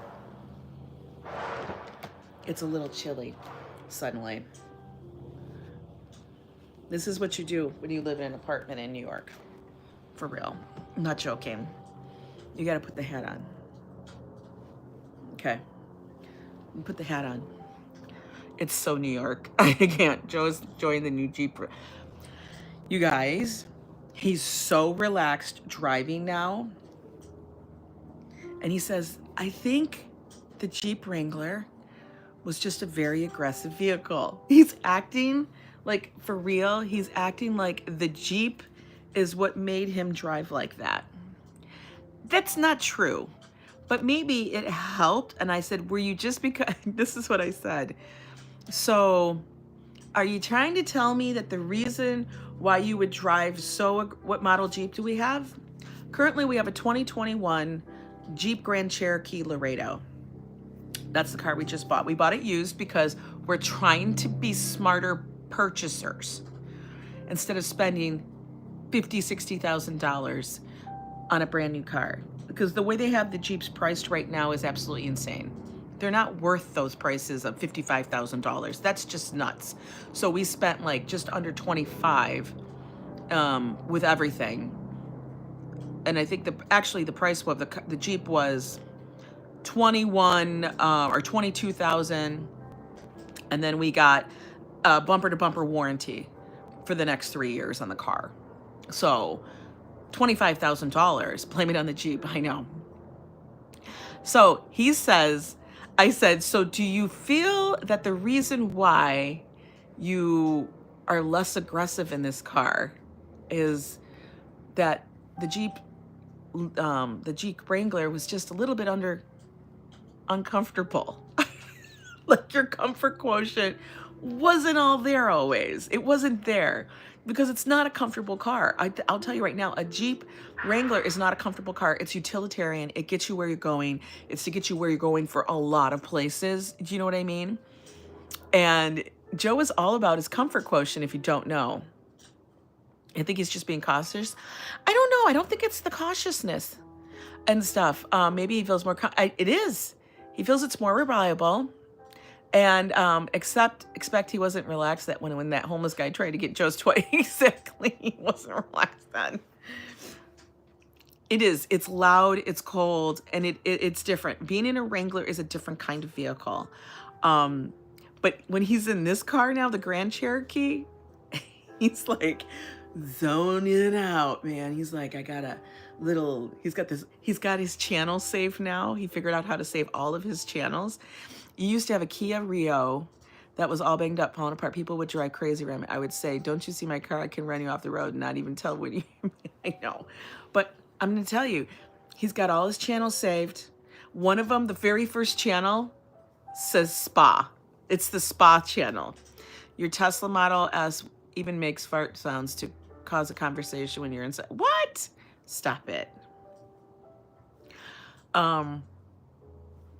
it's a little chilly suddenly. This is what you do when you live in an apartment in New York. For real. I'm not joking. You got to put the hat on. Okay. Put the hat on. It's so New York. I can't. Joe's joining the new Jeep. You guys, he's so relaxed driving now. And he says, I think the Jeep Wrangler was just a very aggressive vehicle. He's acting like, for real, he's acting like the Jeep is what made him drive like that. That's not true. But maybe it helped. And I said, were you just because, this is what I said. So are you trying to tell me that the reason why you would drive what model Jeep do we have? Currently we have a 2021 Jeep Grand Cherokee Laredo. That's the car we just bought. We bought it used because we're trying to be smarter purchasers instead of spending $50,000-$60,000 on a brand new car, because the way they have the Jeeps priced right now is absolutely insane. They're not worth those prices of $55,000. That's just nuts. So we spent like just under 25 with everything. And I think the price of the Jeep was 21 or 22,000, and then we got a bumper to bumper warranty for the next 3 years on the car. So $25,000. Blame it on the Jeep. I know. So he says, I said, so do you feel that the reason why you are less aggressive in this car is that the Jeep Wrangler was just a little bit uncomfortable? Like your comfort quotient wasn't all there always. It wasn't there because it's not a comfortable car. I'll tell you right now, a Jeep Wrangler is not a comfortable car. It's utilitarian. It gets you where you're going. It's to get you where you're going for a lot of places. Do you know what I mean? And Joe is all about his comfort quotient, if you don't know. I think he's just being cautious. I don't know. I don't think it's the cautiousness and stuff. Maybe he feels more, it is. He feels it's more reliable. And expect he wasn't relaxed that when that homeless guy tried to get Joe's toy, exactly, he wasn't relaxed then. It is. It's loud, it's cold, and it's different. Being in a Wrangler is a different kind of vehicle. But when he's in this car now, the Grand Cherokee, he's like zoning out, man. He's like, he's got his channels saved now. He figured out how to save all of his channels. You used to have a Kia Rio that was all banged up, falling apart. People would drive crazy around me. I would say, don't you see my car? I can run you off the road and not even tell when you... I know. But I'm going to tell you, he's got all his channels saved. One of them, the very first channel, says spa. It's the spa channel. Your Tesla Model S even makes fart sounds to cause a conversation when you're inside. What? Stop it.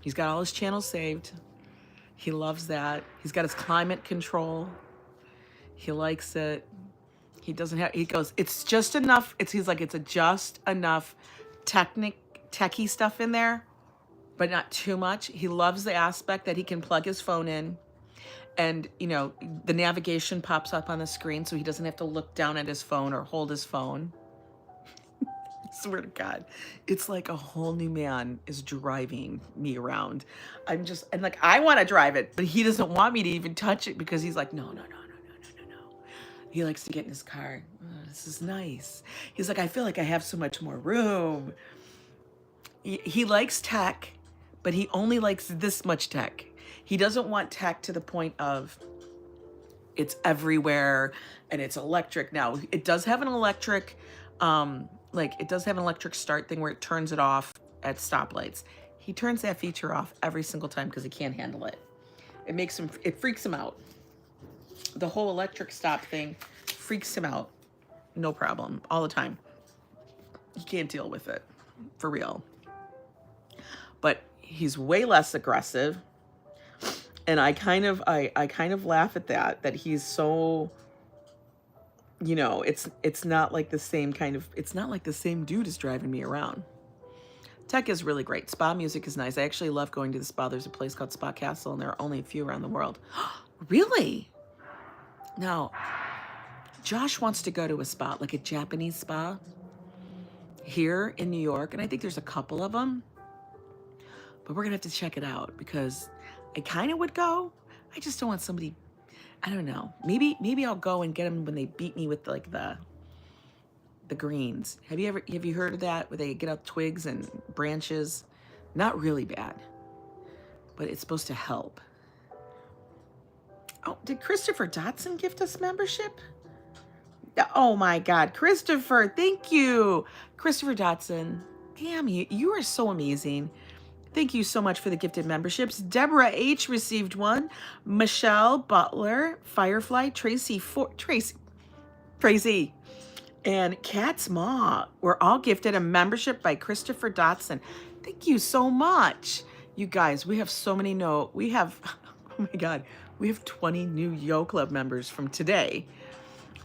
He's got all his channels saved. He loves that. He's got his climate control. He likes it. He doesn't have, he goes, it's just enough. He's like, it's just enough techie stuff in there, but not too much. He loves the aspect that he can plug his phone in and, you know, the navigation pops up on the screen so he doesn't have to look down at his phone or hold his phone. I swear to God, it's like a whole new man is driving me around. And like, I want to drive it, but he doesn't want me to even touch it because he's like, no. He likes to get in his car. Oh, this is nice. He's like, I feel like I have so much more room. He likes tech, but he only likes this much tech. He doesn't want tech to the point of it's everywhere and it's electric. Now, it does have an electric, it does have an electric start thing where it turns it off at stoplights. He turns that feature off every single time because he can't handle it. It freaks him out. The whole electric stop thing freaks him out. No problem. All the time. He can't deal with it. For real. But he's way less aggressive. And I kind of laugh at that he's so, you know, it's not like the same kind of, it's not like the same dude is driving me around. Tech is really great. Spa music is nice. I actually love going to the spa. There's a place called Spa Castle, and there are only a few around the world. Really? Now, Josh wants to go to a spa, like a Japanese spa here in New York, and I think there's a couple of them, but we're gonna have to check it out because I kind of would go. I just don't want somebody, I don't know. Maybe I'll go and get them when they beat me with like the greens. Have you heard of that? Where they get up twigs and branches? Not really bad, but it's supposed to help. Oh, did Christopher Dotson gift us membership? Oh my God, Christopher, thank you. Christopher Dotson, damn you are so amazing. Thank you so much for the gifted memberships. Deborah H received one. Michele Butler, Firefly, Tracy, and Cat's Ma were all gifted a membership by Christopher Dotson. Thank you so much. You guys, we have so many oh my God, We have 20 new Yo Club members from today.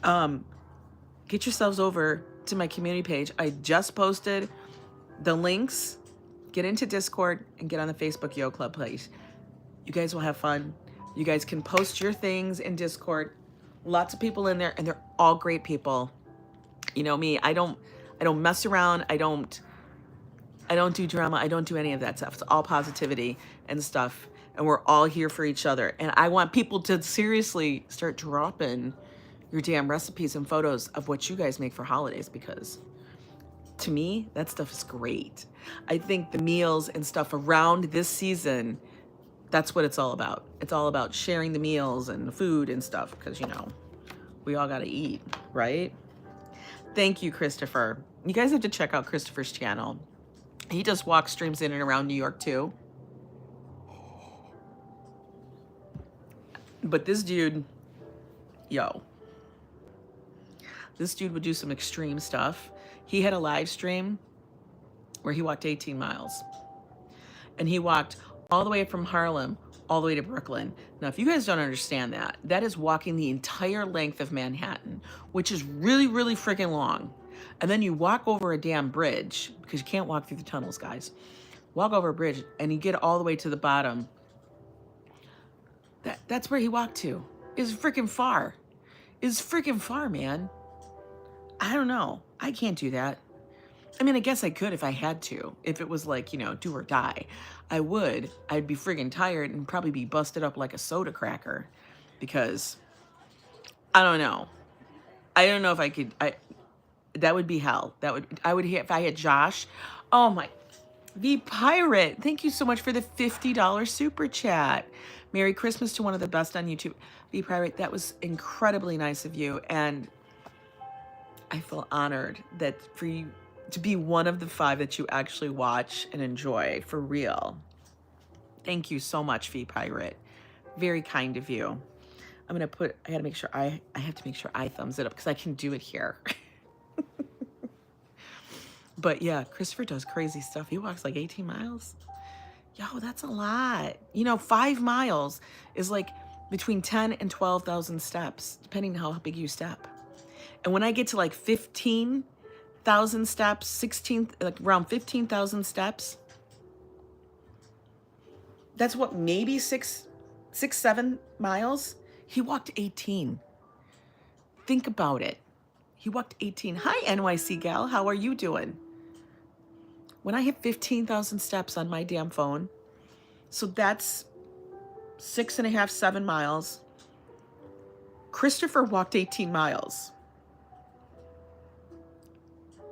Get yourselves over to my community page. I just posted the links. Get into Discord and get on the Facebook Yo Club page. You guys will have fun. You guys can post your things in Discord. Lots of people in there, and they're all great people. You know me, I don't mess around. I don't do drama. I don't do any of that stuff. It's all positivity and stuff. And we're all here for each other. And I want people to seriously start dropping your damn recipes and photos of what you guys make for holidays, because to me, that stuff is great. I think the meals and stuff around this season, that's what it's all about. It's all about sharing the meals and the food and stuff, because, you know, we all got to eat, right? Thank you, Christopher. You guys have to check out Christopher's channel. He does walk streams in and around New York too. But this dude, yo, this dude would do some extreme stuff. He had a live stream where he walked 18 miles. And he walked all the way from Harlem, all the way to Brooklyn. Now, if you guys don't understand that, that is walking the entire length of Manhattan, which is really, really freaking long. And then you walk over a damn bridge, because you can't walk through the tunnels, guys. Walk over a bridge, and you get all the way to the bottom. That's where he walked to. It's freaking far. It's freaking far, man. I don't know. I can't do that. I mean, I guess I could if I had to. If it was like, you know, do or die. I would. I'd be friggin' tired and probably be busted up like a soda cracker. Because, I don't know. I don't know if I could. That would be hell. I would if I had Josh. Oh my. The Pirate. Thank you so much for the $50 super chat. Merry Christmas to one of the best on YouTube. The Pirate, that was incredibly nice of you. And I feel honored that for you to be one of the 5 that you actually watch and enjoy for real. Thank you so much, V Pirate. Very kind of you. I'm gonna put, I gotta make sure I have to make sure I thumbs it up because I can do it here. But yeah, Christopher does crazy stuff. He walks like 18 miles. Yo, that's a lot. You know, 5 miles is like between 10 and 12,000 steps, depending on how big you step. And when I get to like 15,000 steps, like around 15,000 steps, that's what, maybe 7 miles? He walked 18. Think about it. He walked 18. Hi, NYC gal. How are you doing? When I hit 15,000 steps on my damn phone, so that's 6.5, 7 miles. Christopher walked 18 miles.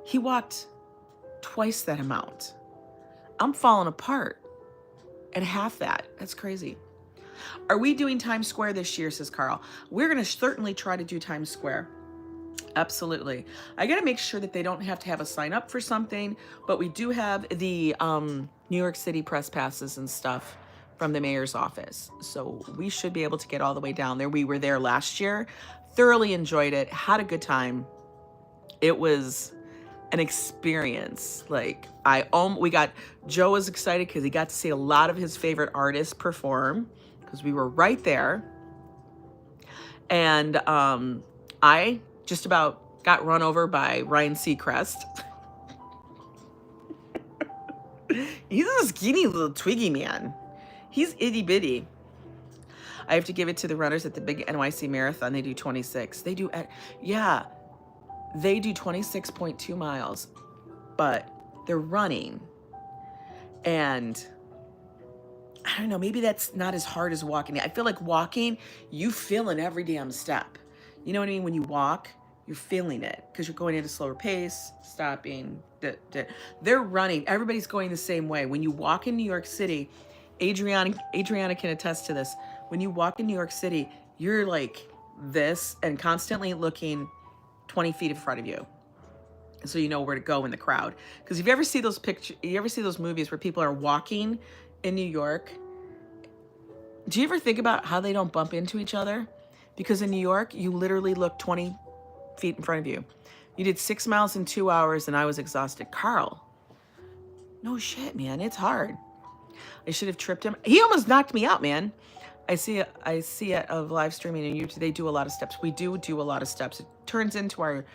He walked twice that amount. I'm falling apart at half that. That's crazy. Are we doing Times Square this year, says Carl? We're going to certainly try to do Times Square. Absolutely. I got to make sure that they don't have to have a sign up for something, but we do have the New York City press passes and stuff from the mayor's office. So we should be able to get all the way down there. We were there last year, thoroughly enjoyed it, had a good time. It was an experience. Like Joe was excited because he got to see a lot of his favorite artists perform because we were right there. And I just about got run over by Ryan Seacrest. He's a skinny little twiggy man. He's itty bitty. I have to give it to the runners at the big NYC marathon. They do 26. They do 26.2 miles, but they're running. And I don't know, maybe that's not as hard as walking. I feel like walking, you feel in every damn step. You know what I mean? When you walk, you're feeling it because you're going at a slower pace, stopping. They're running. Everybody's going the same way. When you walk in New York City, Adriana can attest to this. When you walk in New York City, you're like this and constantly looking 20 feet in front of you, so you know where to go in the crowd. Because if you ever see those pictures, you ever see those movies where people are walking in New York, do you ever think about how they don't bump into each other? Because in New York, you literally look 20 feet in front of you. You did 6 miles in 2 hours and I was exhausted. Carl, no shit, man, it's hard. I should have tripped him. He almost knocked me out, man. I see it of live streaming and YouTube. They do a lot of steps. We do a lot of steps. It turns into our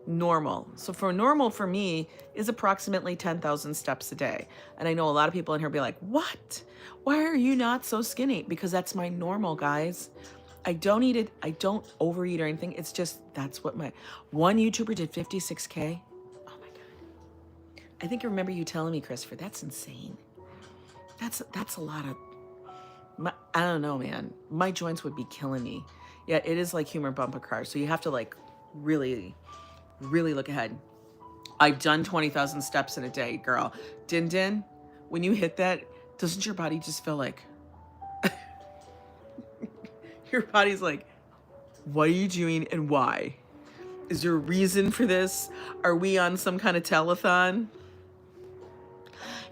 normal. So for normal for me is approximately 10,000 steps a day. And I know a lot of people in here be like, what? Why are you not so skinny? Because that's my normal, guys. I don't eat it. I don't overeat or anything. It's just, that's what one YouTuber did 56K. Oh my God. I think I remember you telling me, Christopher, that's insane. That's a lot of, I don't know, man. My joints would be killing me. Yeah, it is like humor bumper car. So you have to like really look ahead. I've done 20,000 steps in a day, girl. Din din, when you hit that, doesn't your body just feel like, your body's like, what are you doing and why? Is there a reason for this? Are we on some kind of telethon?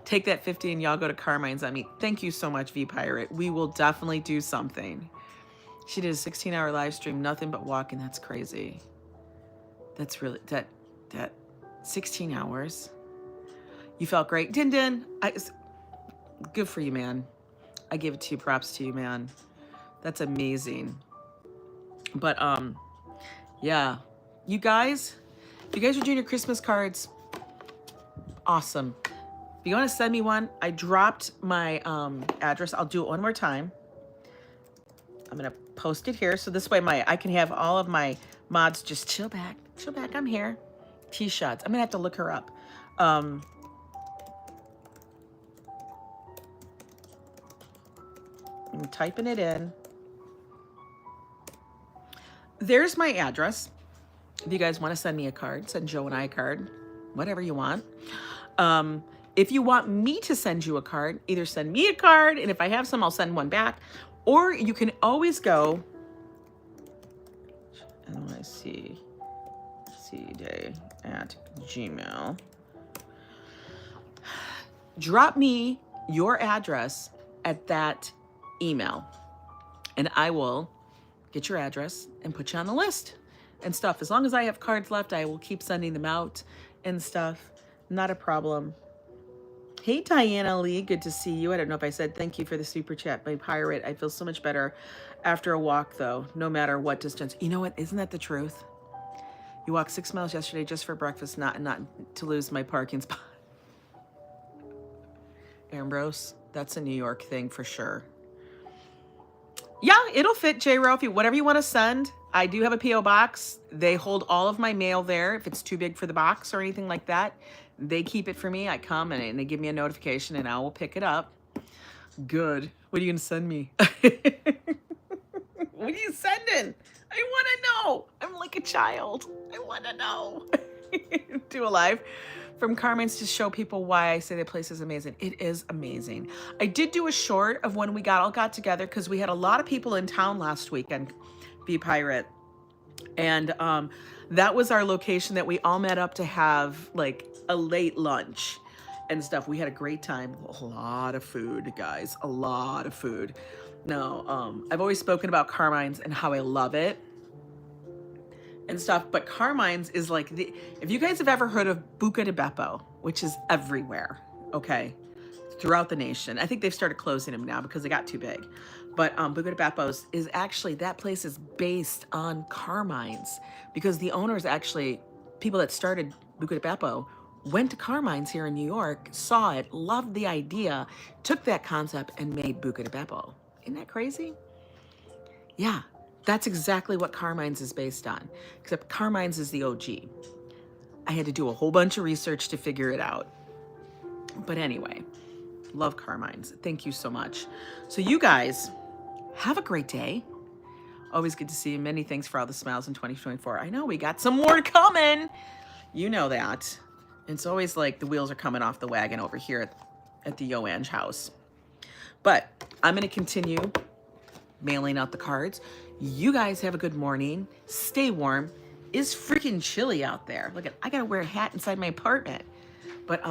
Take that 50 and y'all go to Carmine's on me. Thank you so much, V-Pirate. We will definitely do something. She did a 16-hour live stream, nothing but walking. That's crazy. That's really, that 16 hours. You felt great. Din din. Good for you, man. I give it to you. Props to you, man. That's amazing. But, yeah. You guys are doing your Christmas cards. Awesome. If you want to send me one, I dropped my address. I'll do it one more time. I'm going to post it here. So this way I can have all of my mods just chill back. Chill back. I'm here. T-shots. I'm going to have to look her up. I'm typing it in. There's my address. If you guys want to send me a card, send Joe and I a card, whatever you want. If you want me to send you a card, either send me a card, and if I have some, I'll send one back. Or you can always go NYC day at Gmail. Drop me your address at that email, and I will get your address and put you on the list and stuff. As long as I have cards left, I will keep sending them out and stuff. Not a problem. Hey, Diana Lee, good to see you. I don't know if I said thank you for the super chat, my pirate. I feel so much better after a walk, though, no matter what distance. You know what? Isn't that the truth? You walked 6 miles yesterday just for breakfast, not to lose my parking spot. Ambrose, that's a New York thing for sure. Yeah, it'll fit, J-Ro. Whatever you want to send. I do have a P.O. box. They hold all of my mail there. If it's too big for the box or anything like that, they keep it for me. I come and they give me a notification and I will pick it up. Good. What are you going to send me? What are you sending? I want to know. I'm like a child. I want to know. Do a live from Carmen's to show people why I say the place is amazing. It is amazing. I did do a short of when we all got together because we had a lot of people in town last weekend, V-Pirate. And that was our location that we all met up to have like a late lunch and stuff. We had a great time. A lot of food, guys. A lot of food. No, I've always spoken about Carmine's and how I love it and stuff, but Carmine's is like if you guys have ever heard of Bocca di Beppo, which is everywhere, okay, throughout the nation. I think they've started closing them now because they got too big. But Bocca di Beppo's is actually, that place is based on Carmine's because the owners actually, people that started Bocca di Beppo, went to Carmine's here in New York, saw it, loved the idea, took that concept and made Bocca di Beppo. Isn't that crazy? Yeah, that's exactly what Carmine's is based on, except Carmine's is the OG. I had to do a whole bunch of research to figure it out. But anyway, love Carmine's. Thank you so much. So you guys, have a great day. Always good to see you. Many thanks for all the smiles in 2024. I know we got some more coming. You know that. It's always like the wheels are coming off the wagon over here at the Yo Ang house. But I'm going to continue mailing out the cards. You guys have a good morning. Stay warm. It's freaking chilly out there. Look at, I got to wear a hat inside my apartment. But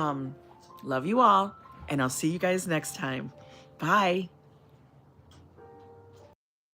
love you all, and I'll see you guys next time. Bye.